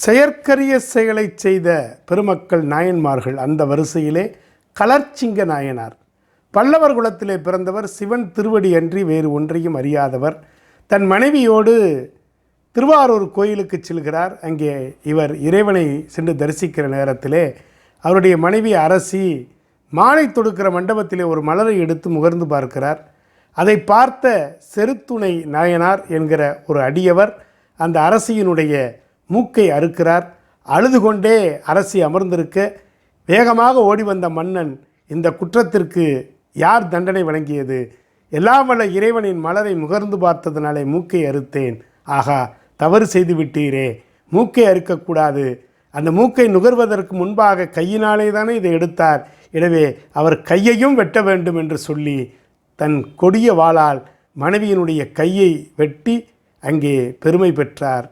செயற்கரிய செயலை செய்த பெருமக்கள் நாயன்மார்கள். அந்த வரிசையிலே கலர்ச்சிங்க நாயனார். பல்லவர் குலத்திலே பிறந்தவர். சிவன் திருவடி அன்றி வேறு ஒன்றையும் அறியாதவர். தன் மனைவியோடு திருவாரூர் கோயிலுக்கு செல்கிறார். அங்கே இவர் இறைவனை சென்று தரிசிக்கிற நேரத்திலே அவருடைய மனைவி அரசி மாலை தொடுக்கிற மண்டபத்திலே ஒரு மலரை எடுத்து முகர்ந்து பார்க்கிறார். அதை பார்த்த செருத்துணை நாயனார் என்கிற ஒரு அடியவர் அந்த அரசியினுடைய மூக்கை அறுக்கிறார். அழுது கொண்டே அரசி அமர்ந்திருக்க வேகமாக ஓடி வந்த மன்னன், இந்த குற்றத்திற்கு யார் தண்டனை வழங்கியது? எல்லாம் வல்ல இறைவனின் மலரை முகர்ந்து பார்த்ததினாலே மூக்கை அறுத்தேன். ஆகா, தவறு செய்து விட்டீரே, மூக்கை அறுக்கக்கூடாது. அந்த மூக்கை நுகர்வதற்கு முன்பாக கையினாலே தானே இதை எடுத்தார். எனவே அவர் கையையும் வெட்ட வேண்டும் என்று சொல்லி தன் கொடிய வாளால் மனைவியினுடைய கையை வெட்டி அங்கே பெருமை பெற்றார்